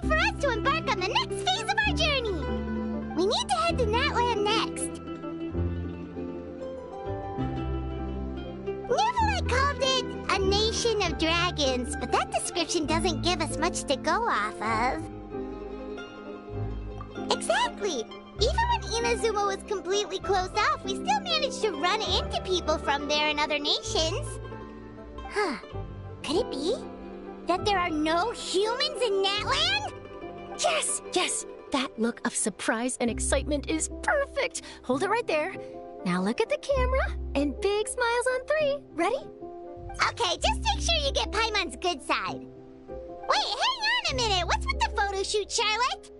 time for us to embark on the next phase of our journey. We need to head to Natlan next. Neverlight called it a nation of dragons, but that description doesn't give us much to go off of. Exactly! Even when Inazuma was completely closed off, we still managed to run into people from there in other nations. Huh. Could it be that there are no humans in Natlan? Yes, yes! That look of surprise and excitement is perfect! Hold it right there. Now look at the camera, and big smiles on 3. Ready? Okay, just make sure you get Paimon's good side. Wait, hang on a minute! What's with the photo shoot, Charlotte?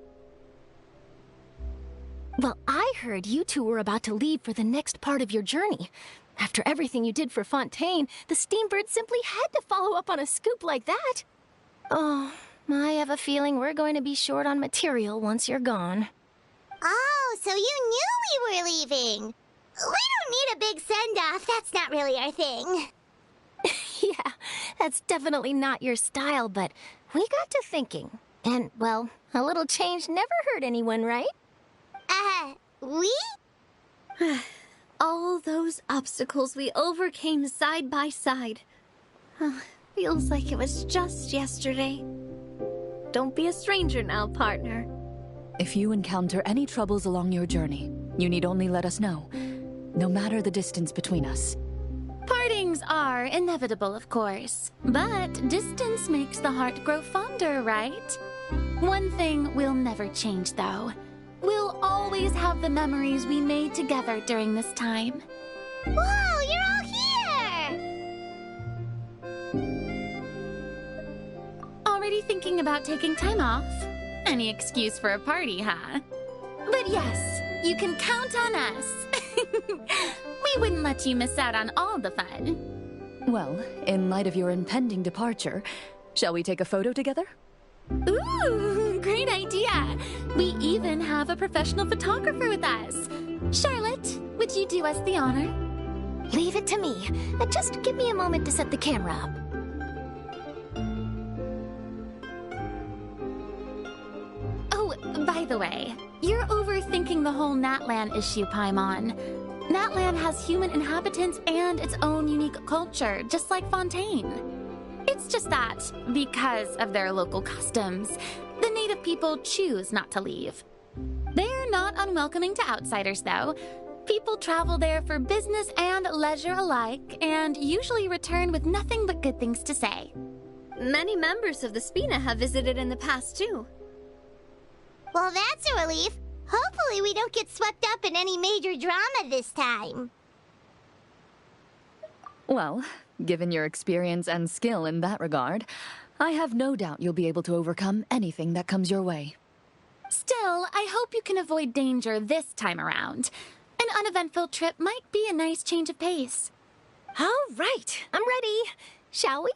Well, I heard you two were about to leave for the next part of your journey. After everything you did for Fontaine, the Steambird simply had to follow up on a scoop like that. Oh, I have a feeling we're going to be short on material once you're gone. Oh, so you knew we were leaving. We don't need a big send-off. That's not really our thing. Yeah, that's definitely not your style, but we got to thinking. And, well, a little change never hurt anyone, right? We? All those obstacles we overcame side by side. Feels like it was just yesterday. Don't be a stranger now, partner. If you encounter any troubles along your journey, you need only let us know, no matter the distance between us. Partings are inevitable, of course, but distance makes the heart grow fonder, right? One thing will never change, though. We'll always have the memories we made together during this time. Whoa, you're all here! Already thinking about taking time off? Any excuse for a party, huh? But yes, you can count on us. We wouldn't let you miss out on all the fun. Well, in light of your impending departure, shall we take a photo together? Ooh, great idea! We even have a professional photographer with us. Charlotte, would you do us the honor? Leave it to me. Just give me a moment to set the camera up. Oh, by the way, you're overthinking the whole Natlan issue, Paimon. Natlan has human inhabitants and its own unique culture, just like Fontaine. It's just that, because of their local customs, the native people choose not to leave. They're not unwelcoming to outsiders, though. People travel there for business and leisure alike, and usually return with nothing but good things to say. Many members of the Spina have visited in the past, too. Well, that's a relief. Hopefully we don't get swept up in any major drama this time. Well, given your experience and skill in that regard, I have no doubt you'll be able to overcome anything that comes your way. Still, I hope you can avoid danger this time around. An uneventful trip might be a nice change of pace. All right, I'm ready. Shall we?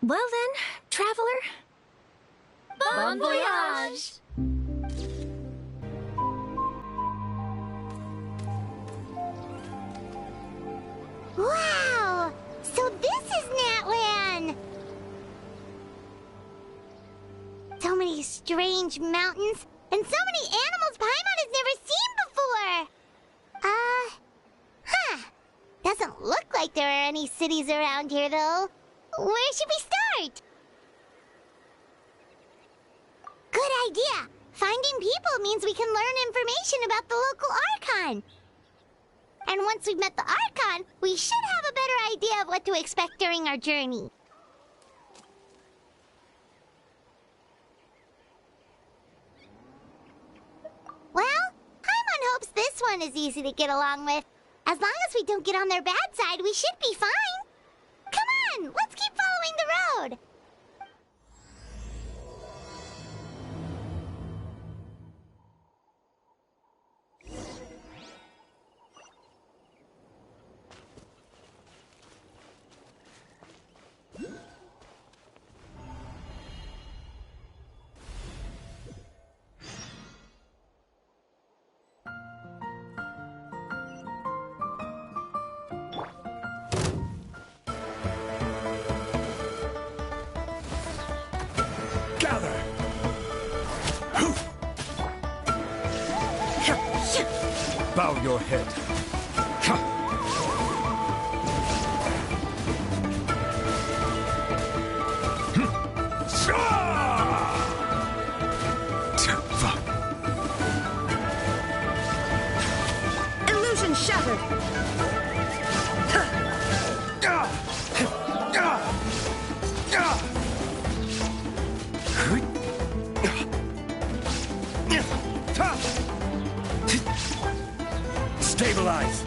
Well then, traveler. Bon voyage! Wow! So this is Natlan! So many strange mountains, and so many animals Paimon has never seen before! Doesn't look like there are any cities around here, though. Where should we start? Good idea! Finding people means we can learn information about the local Archon. And once we've met the Archon, we should have a better idea of what to expect during our journey. Well, Paimon hopes this one is easy to get along with. As long as we don't get on their bad side, we should be fine. Come on, let's keep following the road. Bow your head. Illusion shattered! Stabilize!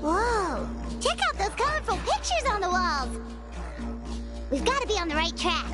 Whoa! Check out those colorful pictures on the walls! We've got to be on the right track.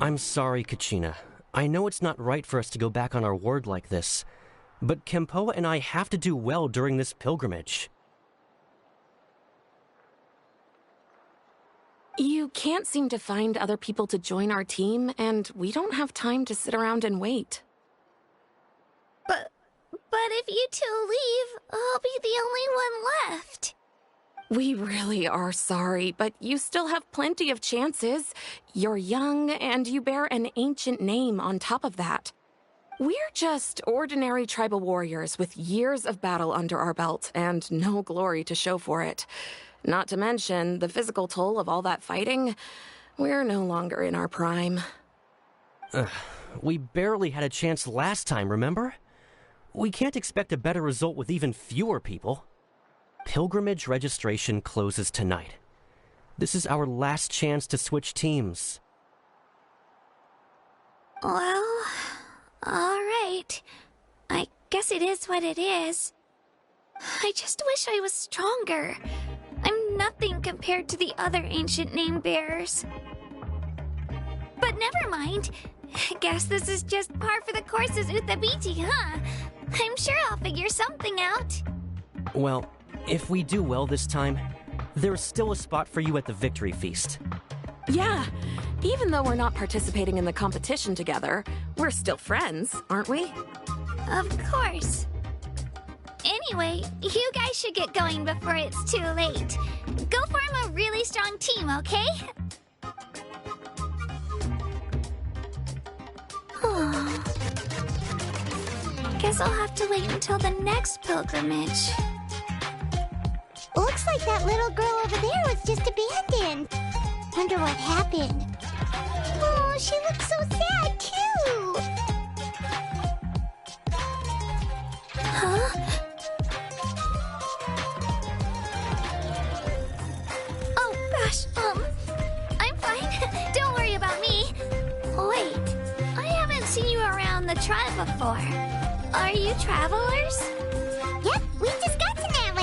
I'm sorry, Kachina. I know it's not right for us to go back on our word like this, but Kempoa and I have to do well during this pilgrimage. You can't seem to find other people to join our team, and we don't have time to sit around and wait. But if you two leave, I'll be the only one left. We really are sorry, but you still have plenty of chances. You're young, and you bear an ancient name on top of that. We're just ordinary tribal warriors with years of battle under our belt and no glory to show for it. Not to mention the physical toll of all that fighting. We're no longer in our prime. We barely had a chance last time, remember? We can't expect a better result with even fewer people. Pilgrimage registration closes tonight. This is our last chance to switch teams. Well, alright. I guess it is what it is. I just wish I was stronger. I'm nothing compared to the other ancient name bearers. But never mind. Guess this is just par for the course as Uthabiti, huh? I'm sure I'll figure something out. Well, if we do well this time, there's still a spot for you at the victory feast. Yeah, even though we're not participating in the competition together, we're still friends, aren't we? Of course. Anyway, you guys should get going before it's too late. Go form a really strong team, okay? Guess I'll have to wait until the next pilgrimage. Looks like that little girl over there was just abandoned. Wonder what happened. Oh, she looks so sad, too. Huh? Oh, gosh, I'm fine. Don't worry about me. Wait, I haven't seen you around the tribe before. Are you travelers? Yep, we just got to Natlan.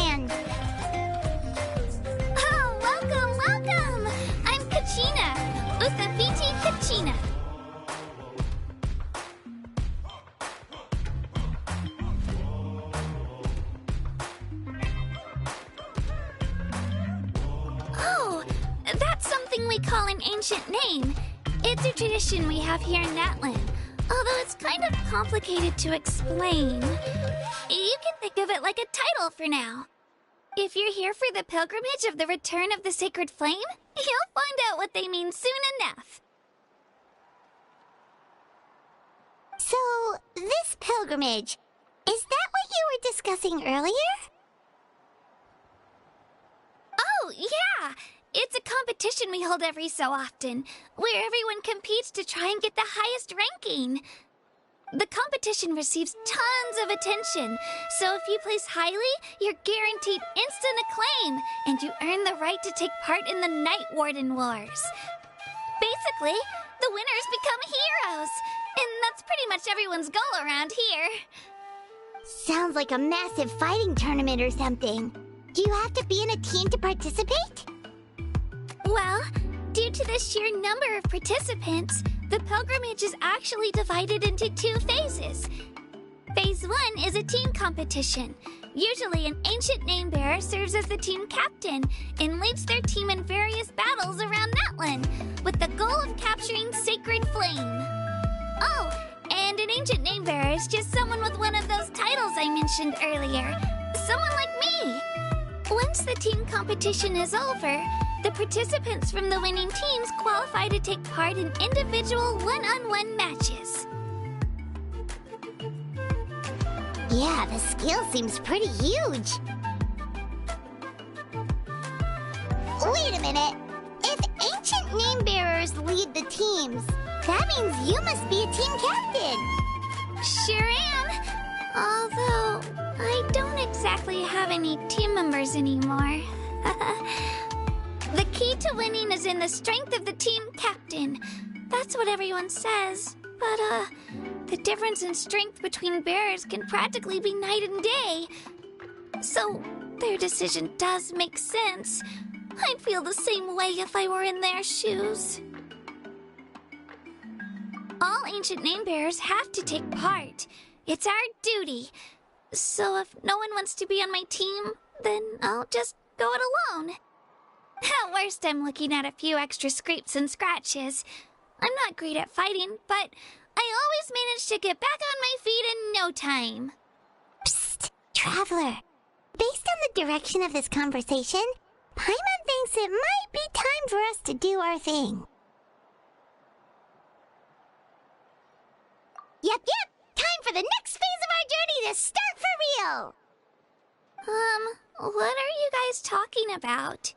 thing we call an ancient name. It's a tradition we have here in Natlan, although it's kind of complicated to explain. You can think of it like a title for now. If you're here for the pilgrimage of the return of the sacred flame, you'll find out what they mean soon enough. So, this pilgrimage, is that what you were discussing earlier? Oh, yeah! It's a competition we hold every so often, where everyone competes to try and get the highest ranking. The competition receives tons of attention, so if you place highly, you're guaranteed instant acclaim, and you earn the right to take part in the Night Warden Wars. Basically, the winners become heroes, and that's pretty much everyone's goal around here. Sounds like a massive fighting tournament or something. Do you have to be in a team to participate? Well, due to the sheer number of participants, the pilgrimage is actually divided into 2 phases. Phase 1 is a team competition. Usually an ancient name-bearer serves as the team captain and leads their team in various battles around Natlan, with the goal of capturing Sacred Flame. Oh, and an ancient name-bearer is just someone with one of those titles I mentioned earlier. Someone like me. Once the team competition is over, the participants from the winning teams qualify to take part in individual one-on-one matches. Yeah, the skill seems pretty huge. Wait a minute. If ancient name-bearers lead the teams, that means you must be a team captain. Sure am. Although, I don't exactly have any team members anymore. The key to winning is in the strength of the team captain. That's what everyone says. But, the difference in strength between bearers can practically be night and day. So, their decision does make sense. I'd feel the same way if I were in their shoes. All ancient name-bearers have to take part. It's our duty. So if no one wants to be on my team, then I'll just go it alone. At worst, I'm looking at a few extra scrapes and scratches. I'm not great at fighting, but I always manage to get back on my feet in no time. Psst, Traveler. Based on the direction of this conversation, Paimon thinks it might be time for us to do our thing. Yep. Time for the next phase of our journey to start for real! What are you guys talking about?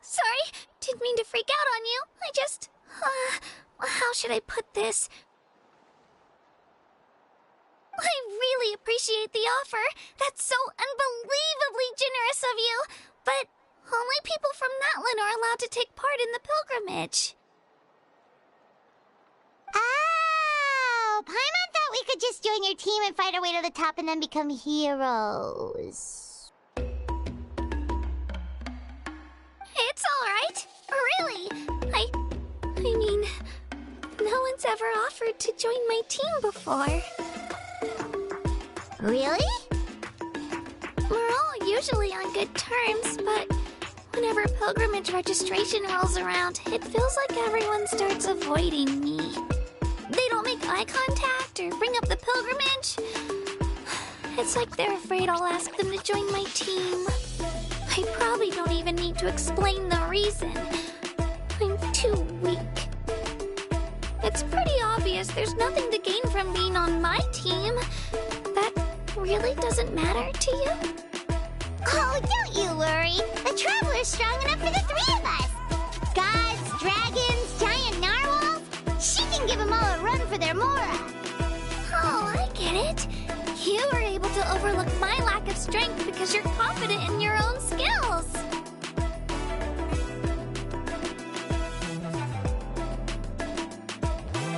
Sorry, didn't mean to freak out on you. I just, how should I put this? I really appreciate the offer. That's so unbelievably generous of you. But only people from Natlan are allowed to take part in the pilgrimage. Oh, Paimon thought we could just join your team and fight our way to the top and then become heroes. It's all right. Really. I mean, no one's ever offered to join my team before. Really? We're all usually on good terms, but whenever pilgrimage registration rolls around, it feels like everyone starts avoiding me. They don't make eye contact or bring up the pilgrimage. It's like they're afraid I'll ask them to join my team. I probably don't even need to explain the reason. I'm too weak. It's pretty obvious there's nothing to gain from being on my team. That really doesn't matter to you? Oh, don't you worry. The Traveler's strong enough for the 3 of us. Gods, dragons, giant narwhals. She can give them all a run for their Mora. Oh, I get it. You were able to overlook my lack of strength because you're confident in your own skills.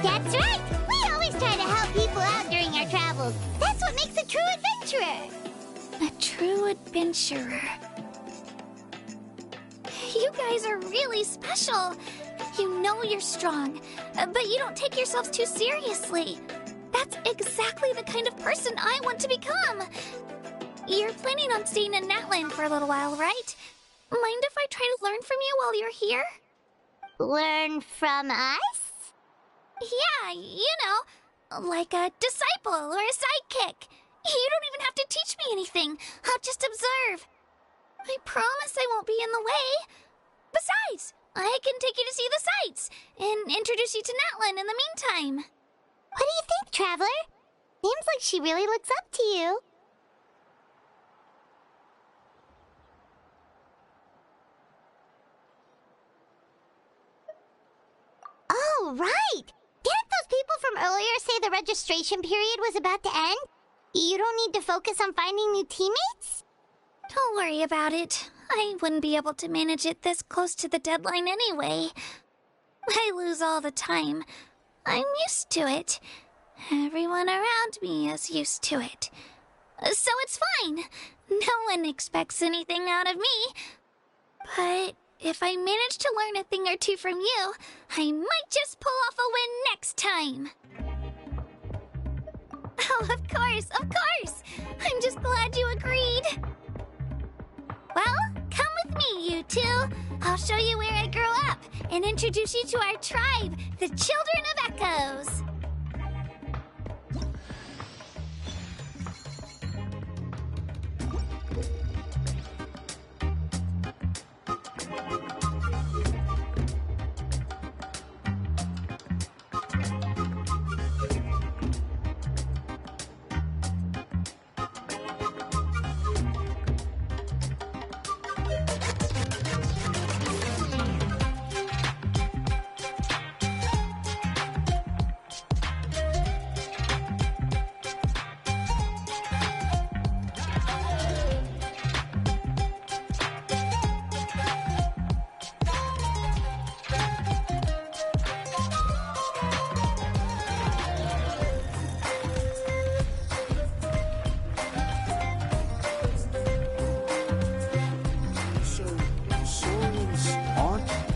That's right. We always try to help people out during our travels. That's what makes a true adventurer. A true adventurer. You guys are really special. You know you're strong, but you don't take yourselves too seriously. That's exactly the kind of person I want to become. you're planning on staying in Natlan for a little while, right? Mind if I try to learn from you while you're here? Learn from us? Yeah, you know, like a disciple or a sidekick. You don't even have to teach me anything. I'll just observe. I promise I won't be in the way. Besides, I can take you to see the sights and introduce you to Natlan in the meantime. What do you think, Traveler? Seems like she really looks up to you. Oh, right! Didn't those people from earlier say the registration period was about to end? You don't need to focus on finding new teammates? Don't worry about it. I wouldn't be able to manage it this close to the deadline anyway. I lose all the time. I'm used to it. Everyone around me is used to it. So it's fine. No one expects anything out of me. But if I manage to learn a thing or two from you, I might just pull off a win next time. Oh, of course, of course! I'm just glad you agreed. Well, come with me, you two. I'll show you where I grew up and introduce you to our tribe, the Children of Echoes.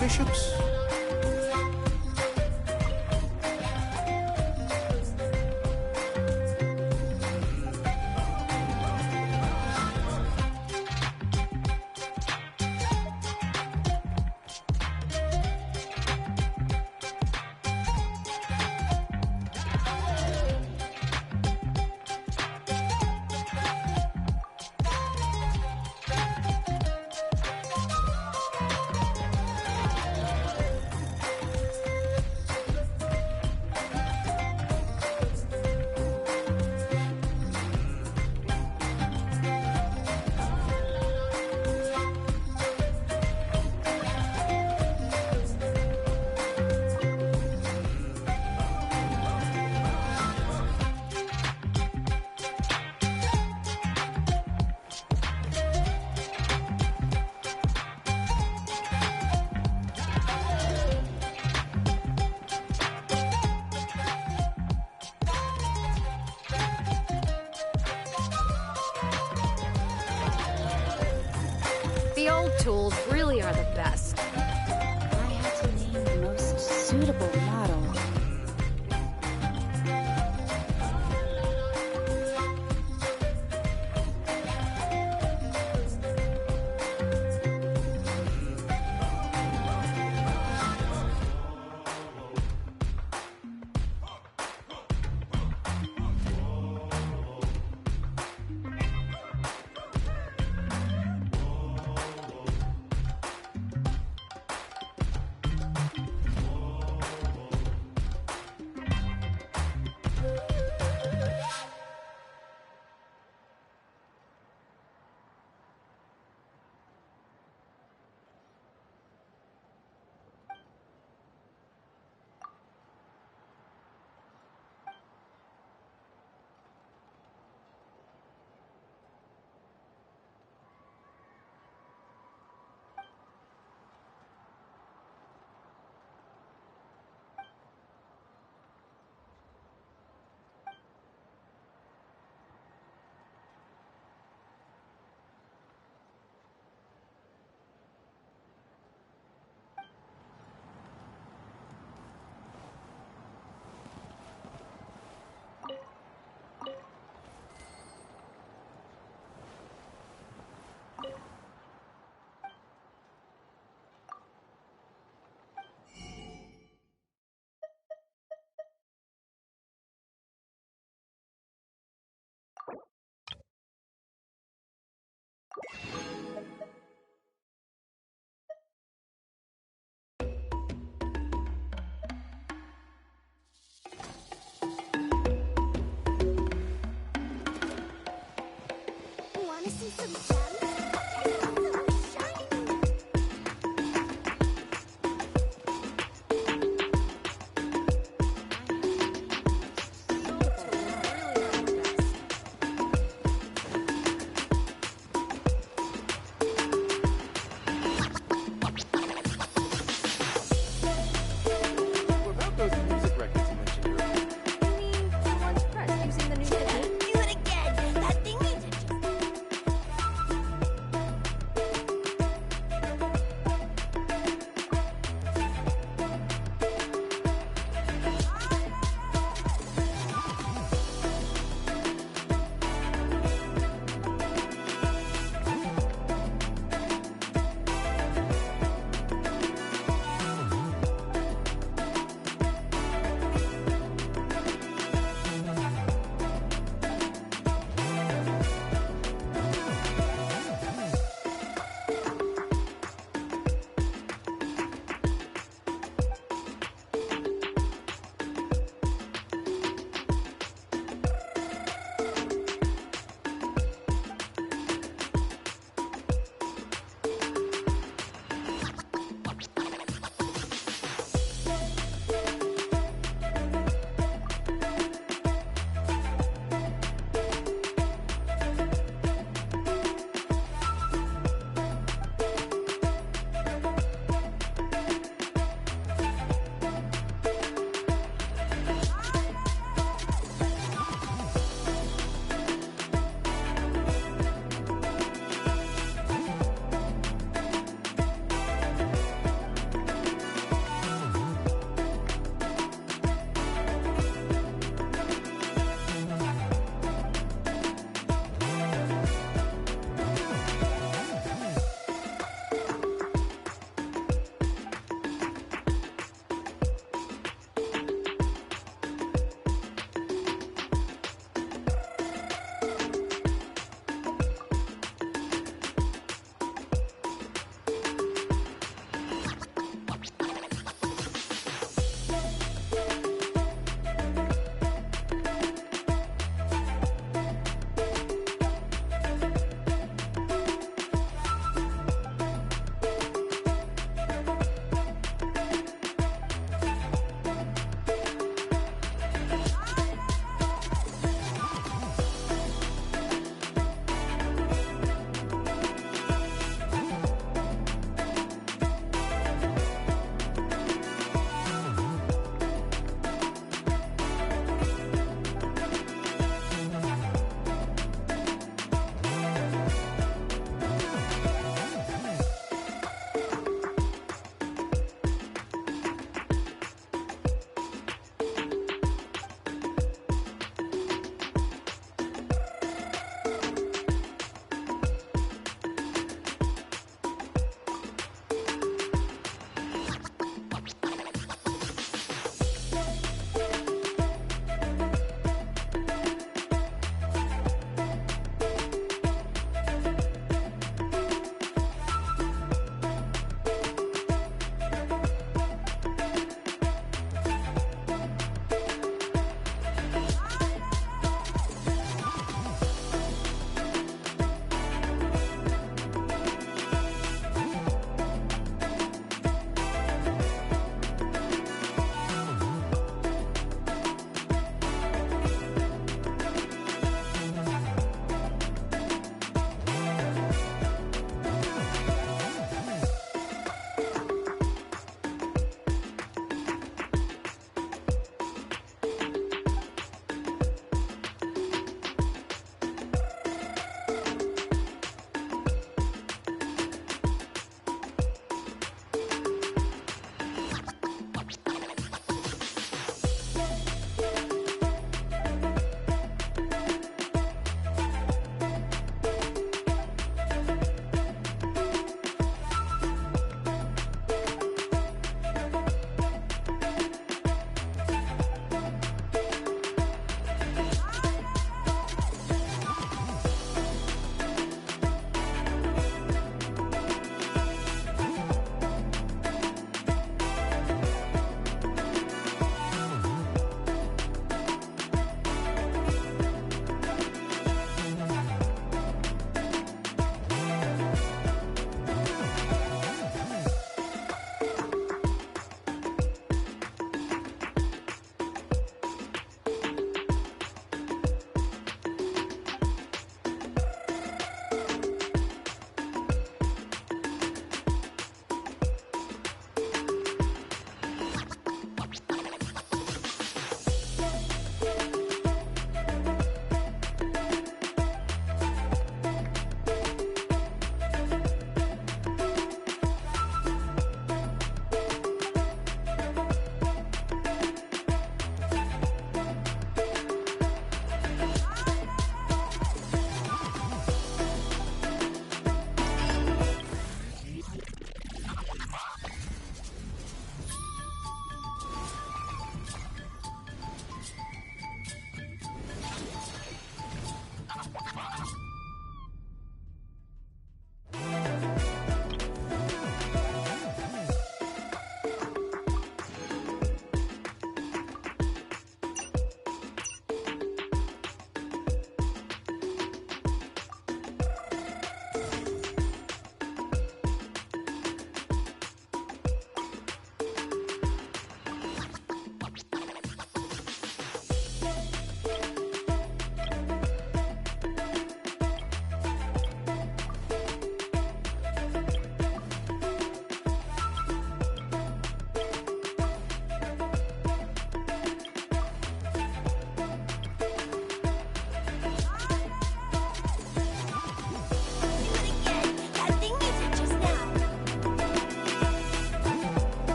Bishops? The old tools really are the best. I had to name the most suitable model.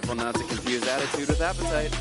Careful not to confuse attitude with appetite.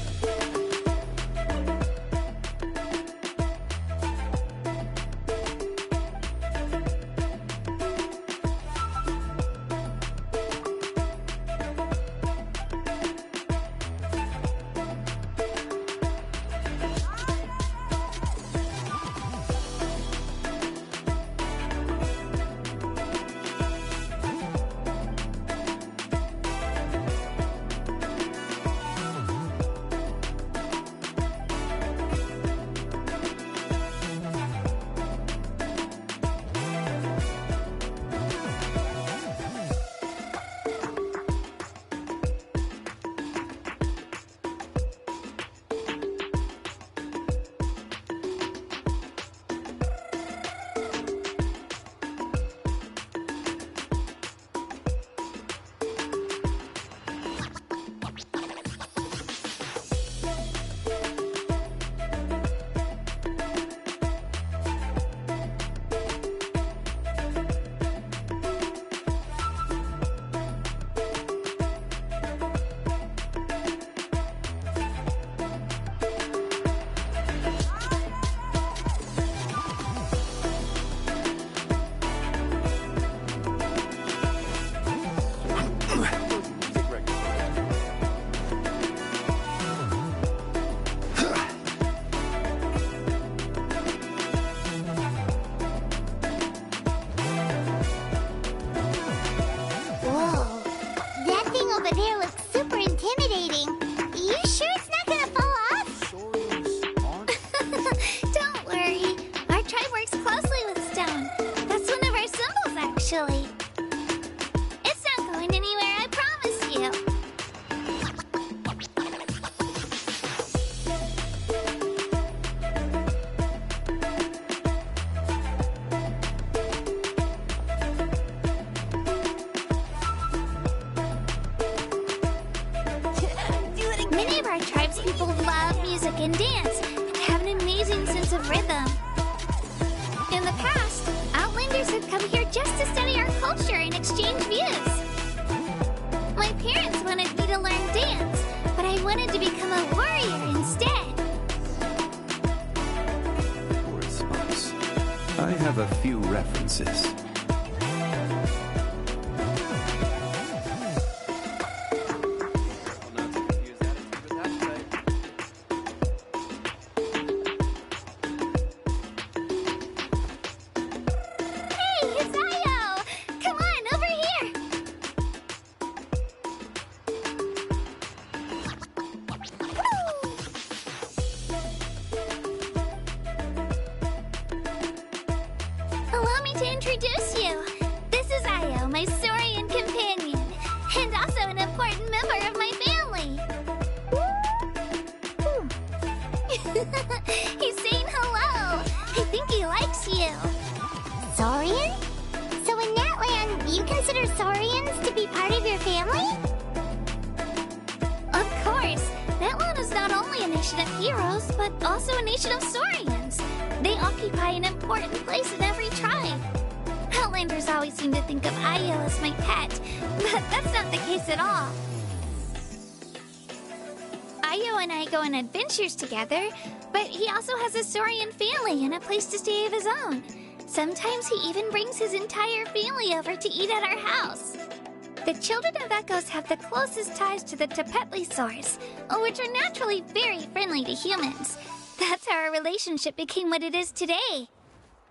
and dance, and have an amazing sense of rhythm. In the past, Outlanders had come here just to study our culture and exchange views. My parents wanted me to learn dance, but I wanted to become a warrior instead. For response, I have a few references. Together, but he also has a Saurian family and a place to stay of his own. Sometimes he even brings his entire family over to eat at our house. The children of Echoes have the closest ties to the Tepetlisaurs, which are naturally very friendly to humans. That's how our relationship became what it is today.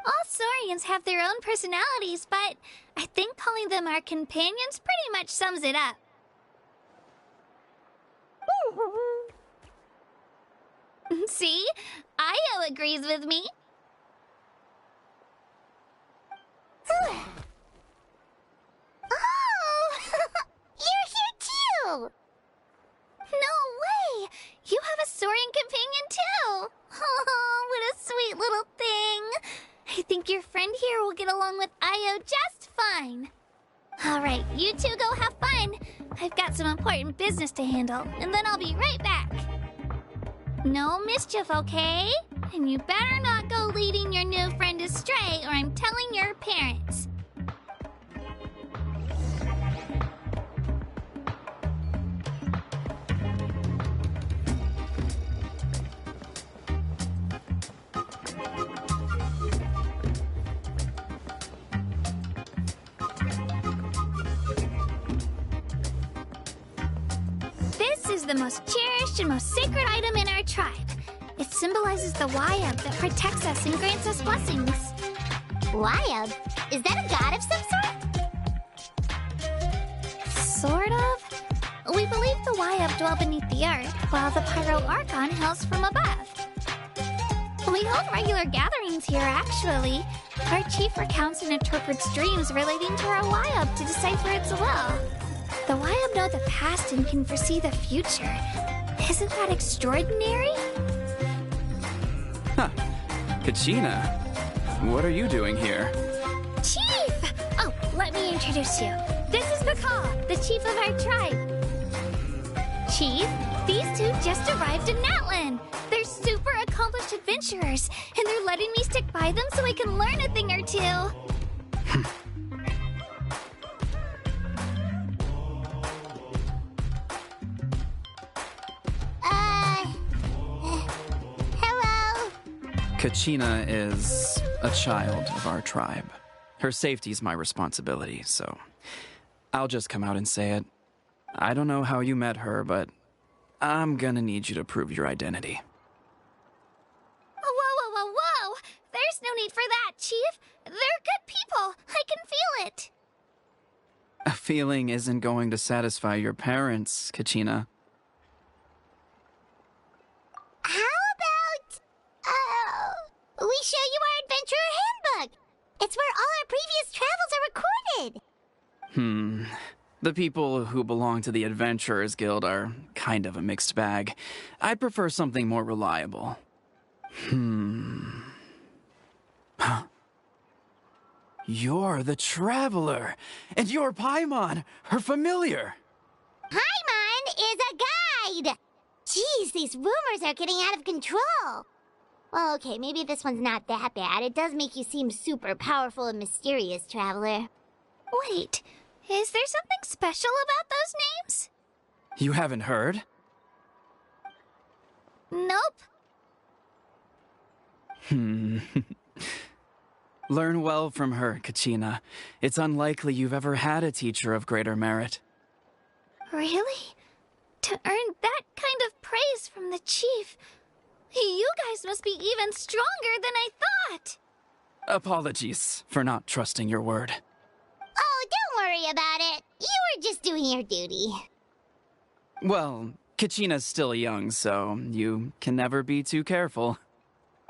All Saurians have their own personalities, but I think calling them our companions pretty much sums it up. See? Io agrees with me. Oh! You're here too! No way! You have a Saurian companion too! Oh, what a sweet little thing! I think your friend here will get along with Io just fine. Alright, you two go have fun. I've got some important business to handle, and then I'll be right back. No mischief, okay? And you better not go leading your new friend astray, or I'm telling your parents. the most cherished and most sacred item in our tribe. It symbolizes the Wayab that protects us and grants us blessings. Wayab? Is that a god of some sort? Sort of. We believe the Wayab dwell beneath the earth, while the Pyro Archon hails from above. We hold regular gatherings here, actually. Our chief recounts and interprets dreams relating to our Wayab to decipher its will. The Wayab know the past and can foresee the future. Isn't that extraordinary? Huh. Kachina, what are you doing here? Chief! Oh, let me introduce you. This is Bakal, the chief of our tribe. Chief, these two just arrived in Natlan. They're super accomplished adventurers, and they're letting me stick by them so I can learn a thing or two. Hello? Kachina is a child of our tribe. Her safety's my responsibility, so I'll just come out and say it. I don't know how you met her, but I'm gonna need you to prove your identity. Whoa. There's no need for that, Chief. They're good people. I can feel it. A feeling isn't going to satisfy your parents, Kachina. How about, we show you our adventurer handbook? It's where all our previous travels are recorded. The people who belong to the Adventurers Guild are kind of a mixed bag. I'd prefer something more reliable. You're the Traveler, and you're Paimon, her familiar. Paimon is a guide! Jeez, these rumors are getting out of control. Well, okay, maybe this one's not that bad. It does make you seem super powerful and mysterious, Traveler. Wait, is there something special about those names? You haven't heard? Nope. Learn well from her, Kachina. It's unlikely you've ever had a teacher of greater merit. Really? To earn that kind of praise from the chief, you guys must be even stronger than I thought. Apologies for not trusting your word. Oh, don't worry about it. You were just doing your duty. Well, Kachina's still young, so you can never be too careful.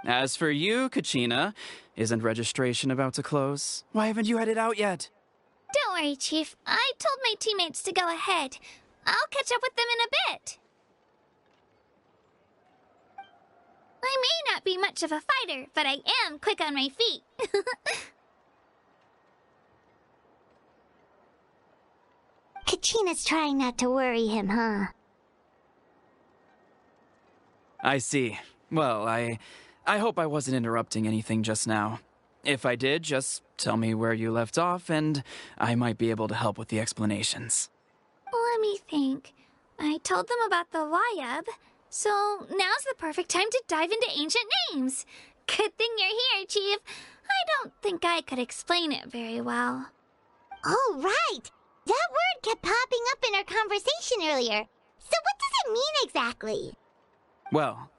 As for you, Kachina, isn't registration about to close? Why haven't you headed out yet? Don't worry, Chief. I told my teammates to go ahead. I'll catch up with them in a bit. I may not be much of a fighter, but I am quick on my feet. Kachina's trying not to worry him, huh? I see. Well, I hope I wasn't interrupting anything just now. If I did, just tell me where you left off, and I might be able to help with the explanations. Let me think. I told them about the Wayab, so now's the perfect time to dive into ancient names. Good thing you're here, Chief. I don't think I could explain it very well. Oh, right! That word kept popping up in our conversation earlier. So what does it mean exactly? Well,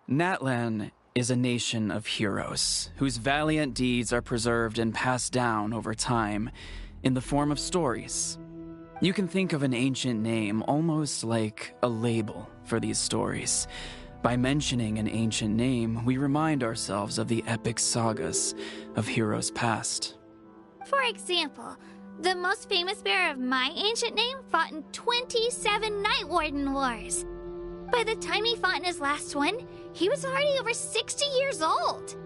Natlan is a nation of heroes whose valiant deeds are preserved and passed down over time in the form of stories. You can think of an ancient name almost like a label for these stories. By mentioning an ancient name, we remind ourselves of the epic sagas of heroes past. For example, the most famous bearer of my ancient name fought in 27 Night Warden Wars. By the time he fought in his last one, he was already over 60 years old.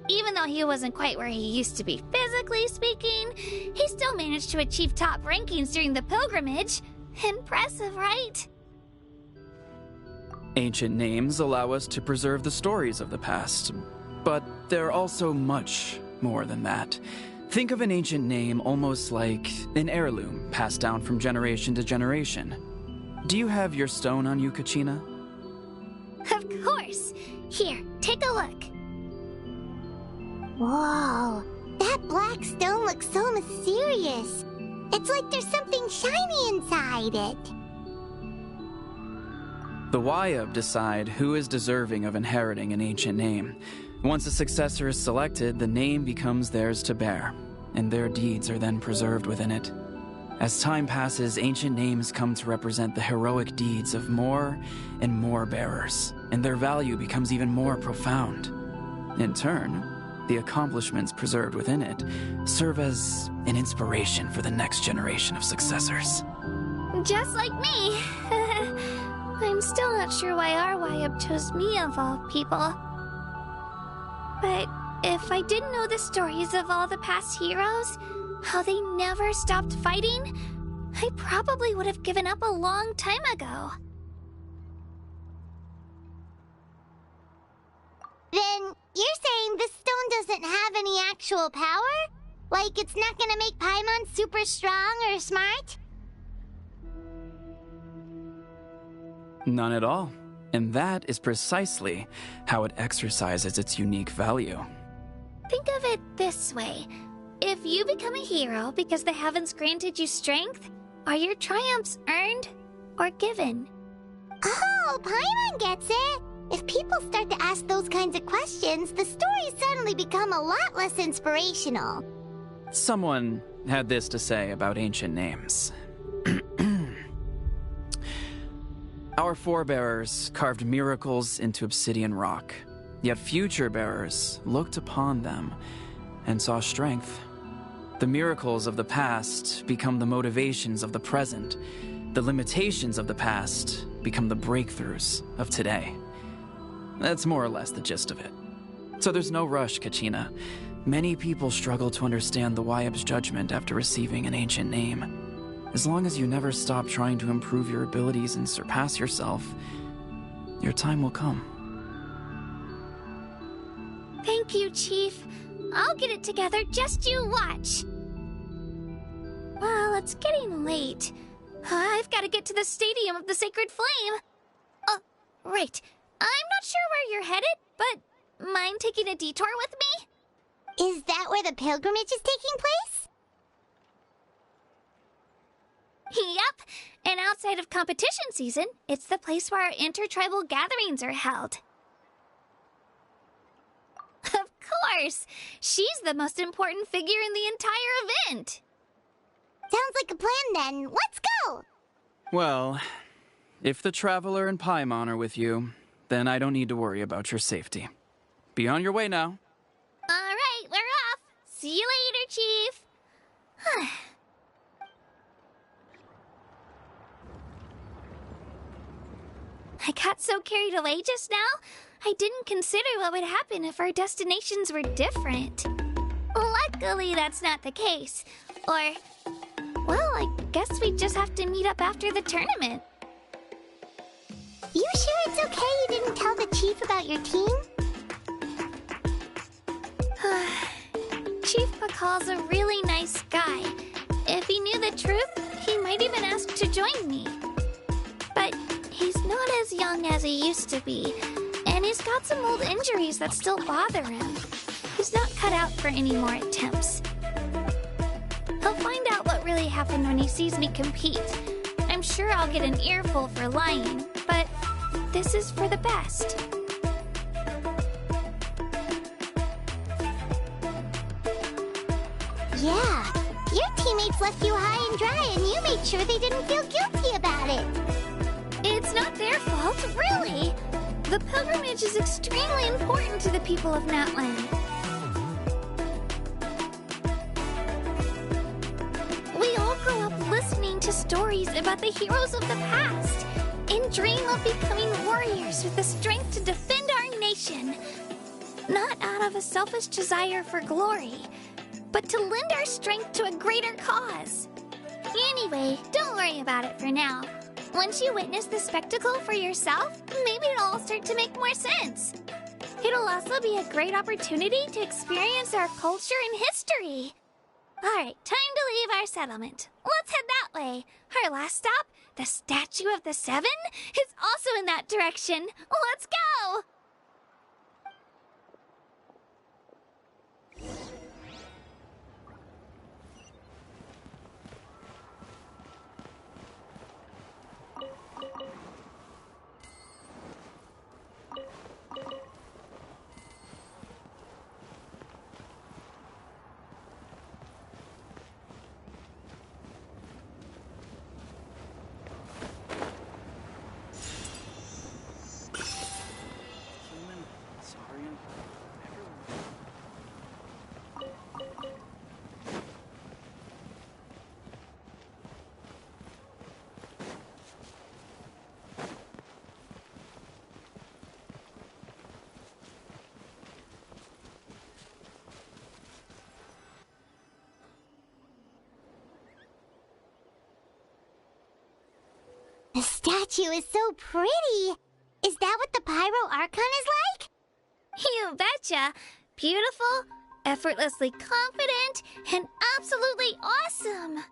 Even though he wasn't quite where he used to be physically speaking, he still managed to achieve top rankings during the pilgrimage. Impressive, right? Ancient names allow us to preserve the stories of the past, but they're also much more than that. Think of an ancient name almost like an heirloom passed down from generation to generation. Do you have your stone on you, Kachina? Of course. Here, take a look. Whoa, that black stone looks so mysterious. It's like there's something shiny inside it. The Wayab decide who is deserving of inheriting an ancient name. Once a successor is selected, the name becomes theirs to bear, and their deeds are then preserved within it. As time passes, ancient names come to represent the heroic deeds of more and more bearers, and their value becomes even more profound. In turn, the accomplishments preserved within it serve as an inspiration for the next generation of successors. Just like me. I'm still not sure why our Wayab chose me of all people. But if I didn't know the stories of all the past heroes, how they never stopped fighting, I probably would have given up a long time ago. Then you're saying this stone doesn't have any actual power? Like it's not gonna make Paimon super strong or smart? None at all. And that is precisely how it exercises its unique value. Think of it this way. If you become a hero because the heavens granted you strength, are your triumphs earned or given? Oh, Paimon gets it! If people start to ask those kinds of questions, the stories suddenly become a lot less inspirational. Someone had this to say about ancient names. Our forebearers carved miracles into obsidian rock, yet future bearers looked upon them and saw strength. The miracles of the past become the motivations of the present. The limitations of the past become the breakthroughs of today. That's more or less the gist of it. So there's no rush, Kachina. Many people struggle to understand the Wayab's judgment after receiving an ancient name. As long as you never stop trying to improve your abilities and surpass yourself, your time will come. Thank you, Chief. I'll get it together, just you watch. Well, it's getting late. I've got to get to the Stadium of the Sacred Flame. Oh, right. I'm not sure where you're headed, but mind taking a detour with me? Is that where the pilgrimage is taking place? Yep, and outside of competition season, it's the place where our intertribal gatherings are held. Of course! She's the most important figure in the entire event! Sounds like a plan then. Let's go! Well, if the Traveler and Paimon are with you, then I don't need to worry about your safety. Be on your way now. Alright, we're off! See you later, Chief! I got so carried away just now, I didn't consider what would happen if our destinations were different. Luckily, that's not the case. Or, well, I guess we just have to meet up after the tournament. You sure it's okay you didn't tell the chief about your team? Chief Pakal's a really nice guy. If he knew the truth, he might even ask to join me. But he's not as young as he used to be, and he's got some old injuries that still bother him. He's not cut out for any more attempts. He'll find out what really happened when he sees me compete. I'm sure I'll get an earful for lying, but this is for the best. Yeah, your teammates left you high and dry and you made sure they didn't feel guilty about it. It's not their fault, really. The pilgrimage is extremely important to the people of Natlan. We all grow up listening to stories about the heroes of the past and dream of becoming warriors with the strength to defend our nation. Not out of a selfish desire for glory, but to lend our strength to a greater cause. Anyway, don't worry about it for now. Once you witness the spectacle for yourself, maybe it'll all start to make more sense. It'll also be a great opportunity to experience our culture and history. Alright, time to leave our settlement. Let's head that way. Our last stop, the Statue of the Seven, is also in that direction. Let's go! The statue is so pretty. Is that what the Pyro Archon is like? You betcha. Beautiful, effortlessly confident, and absolutely awesome.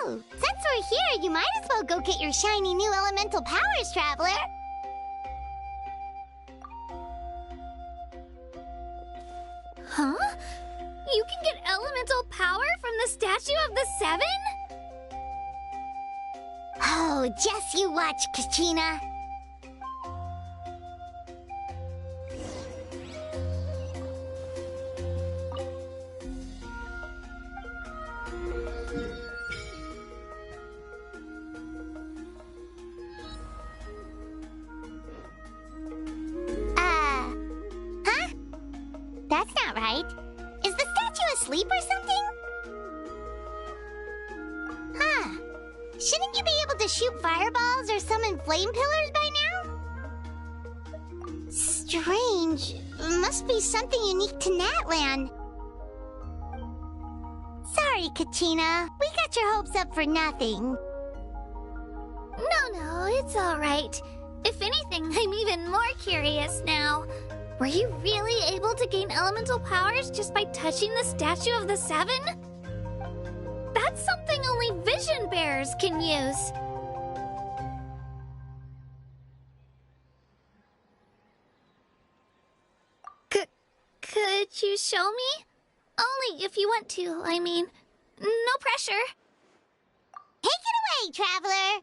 Oh, since we're here, you might as well go get your shiny new elemental powers, Traveler. Huh? You can get elemental power from the Statue of the Seven? Oh, just you watch, Kachina. Huh? That's not right. Is the statue asleep or something? Huh. Shouldn't you be able to shoot fireballs or summon flame pillars by now? Strange. Must be something unique to Natlan. Sorry, Kachina. We got your hopes up for nothing. No, it's all right. If anything, I'm even more curious now. Were you really able to gain elemental powers just by touching the Statue of the Seven? That's something only vision bearers can use. Could you show me? Only if you want to, I mean. No pressure. Take it away, Traveler!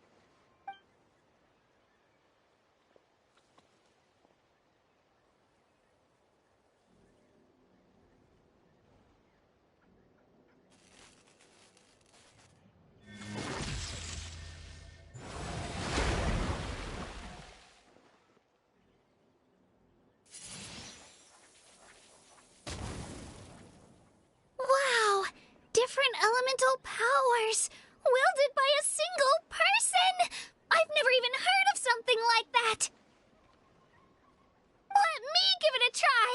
Wow! Different elemental powers! Wielded by a single person! I've never even heard of something like that! Let me give it a try!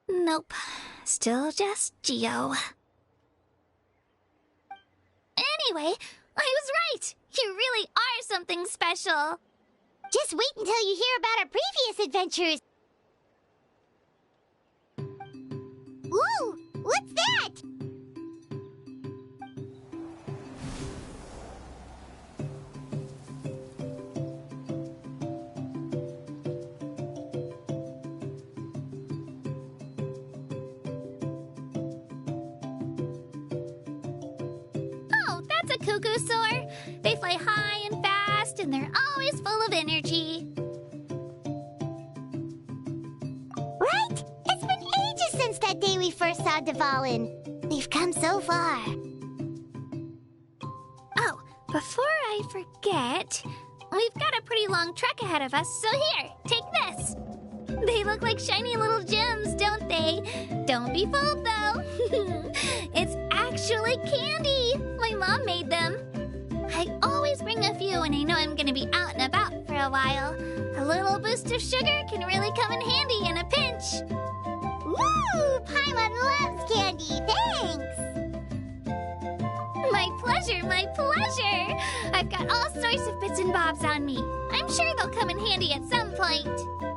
Nope. Still just Geo. Anyway, I was right! You really are something special! Just wait until you hear about our previous adventures. Ooh, what's that? Oh, that's a cuckoo soar. They fly high and fast, and they're always full of energy. Right? It's been ages since that day we first saw Dvalin. We've come so far. Oh, before I forget, we've got a pretty long trek ahead of us, so here, take this. They look like shiny little gems, don't they? Don't be fooled, though. It's actually candy. My mom made them. I always bring a few when I know I'm gonna be out and about for a while. A little boost of sugar can really come in handy in a pinch. Woo! Paimon loves candy, thanks! My pleasure, my pleasure! I've got all sorts of bits and bobs on me. I'm sure they'll come in handy at some point.